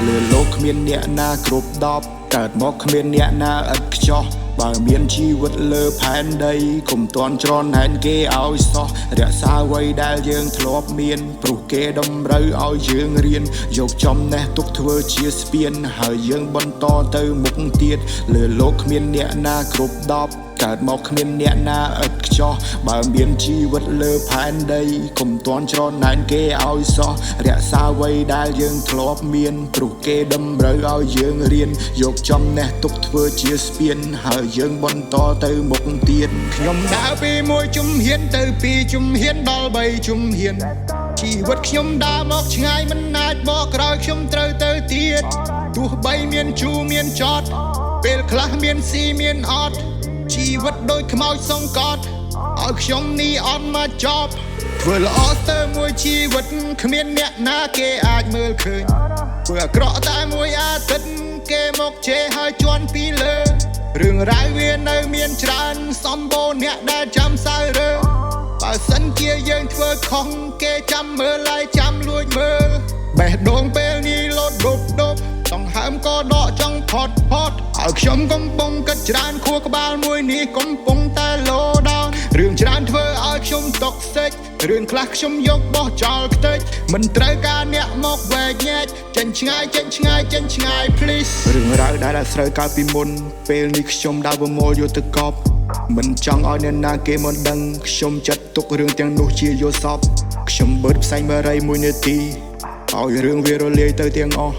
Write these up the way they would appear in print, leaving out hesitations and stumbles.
เลือโลกគ្មានអ្នកណាគ្រប់10កើតមកគ្មានអ្នកណាឥតខ្ចោះបើមានជីវិតលើផែនដីកុំតន់ច្រណែនគេឲ្យសោះរក្សាអ្វីដែលយើងធ្លាប់មានព្រោះគេតម្រូវឲ្យយើងរៀនយកចំណេះទុកធ្វើជាស្ពានហើយយើងបន្តទៅមុខទៀតលើโลกគ្មានអ្នកណាគ្រប់10កើតមកគ្មានអ្នកណាឥតខ្ចោះបើមានជីវិតលើផែនដីកុំតន់ច្រណែនគេឲ្យសោះរក្សាអ្វីដែលយើងធ្លាប់មានព្រោះគេតម្រូវឲ្យយើងរៀនយកចំណេះទុកធ្វើជាស្ពានហើយយើងបន្តទៅមុខទៀតខ្ញុំដើរពី1ជំហានទៅ2ជំហានដល់3ជំហានជីវិតខ្ញុំដើរមកឆ្ងាយមិនអាចបកក្រោយខ្ញុំត្រូវទៅទៀតទោះបីមានជូរមានចត់ពេលខ្លះមានស៊ីមានអត់ជីវិតដូចខ្មោចសង្កត់ឲ្យខ្ញុំនេះអត់មកចប់ធ្វើល្អស្ទើរមួយជីវិតគ្មានអ្នកណាគេអាចមើលឃើញធ្វើអាក្រក់តែមួយអាទិត្យគេមកជេរឲ្យជន់ពីលើរឿងរ៉ាវវានៅមានច្រើនសំបូរអ្នកដែលចាំសៅរើបើសិនជាយើងធ្វើខុសគេចាំមើលហើយចាំលួចមើលបេះដូងពេលនេះលោតដប់ចង់ហើមក៏ដកចង់ផត់ឲ្យខ្ញុំកំពុងគិតច្រើនខួរក្បាលមួយនេះកំពុងតែលោដោនរឿងច្រើនធ្វើឲ្យខ្ញុំតុកសិចរឿងខ្លះខ្ញុំយកបោះចោលខ្ទេចមិនត្រូវការអ្នកមកវែកញែកចេញឆ្ងាយ please រឿងរ៉ាវដែលអាស្រូវកាលពីមុនពេលនេះខ្ញុំដើរប្រមូលយកទៅកប់មិនចង់ឲ្យអ្នកណាគេមិនដឹងខ្ញុំចាត់ទុករឿងទាំងនោះជាយោសពខ្ញុំបឺតផ្សែងបារី1នាទីឲ្យរឿងវារលាយទៅទាំងអស់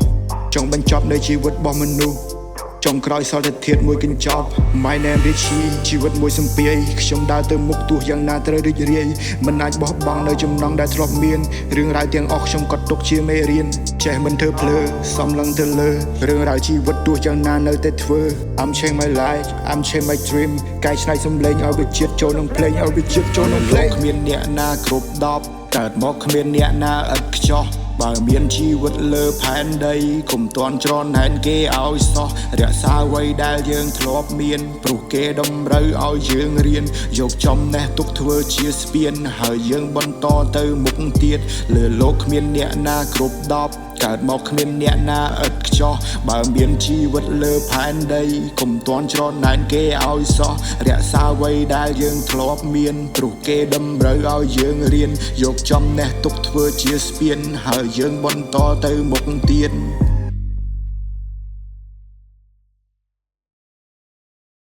ចង់បញ្ចប់នៅជីវិតរបស់មនុស្សចុងក្រោយសល់តែធាតុមួយកញ្ចប់ My name Richie ជីវិតមួយសំពាយខ្ញុំដើរទៅមុខទោះយ៉ាងណាត្រូវរីករាយមិនអាចបោះបង់នៅចំណងដែលធ្លាប់មានរឿងរ៉ាវទាំងអស់ខ្ញុំក៏ទុកជាមេរៀនចេះមិនធ្វើភ្លើសំឡឹងទៅលើរឿងរ៉ាវជីវិតទោះយ៉ាងណានៅតែធ្វើ I'm change my life I'm change my dream កែច្នៃសំឡេងឲ្យវាជាតិចូលនឹងភ្លេងឲ្យវាជាតិចូលនឹងភ្លេងគ្មានអ្នកណាគ្រប់10កើតមកគ្មានអ្នកណាឥតខ្ចោះបើមានជីវិតលើផែនដីកុំតន់ច្រណែនគេឲ្យសោះរក្សាអ្វីដែលយើងធ្លាប់មានព្រោះគេតម្រូវឲ្យយើងរៀនយកចំណេះទុកធ្វើជាស្ពានហើយយើងបន្តទៅមុខទៀតលើโลกគ្មានអ្នកណាគ្រប់10កើតមកគ្មានអ្នកណាឥតខ្ចោះបើមានជីវិតលើផែនដីកុំតន់ច្រណែនគេឲ្យសោះរក្សាអ្វីដែលយើងធ្លាប់មានព្រោះគេតម្រូវឲ្យយើងរៀនយកចំណេះទុកធ្វើជាស្ពានហើយយើងបន្តទៅមុខទៀត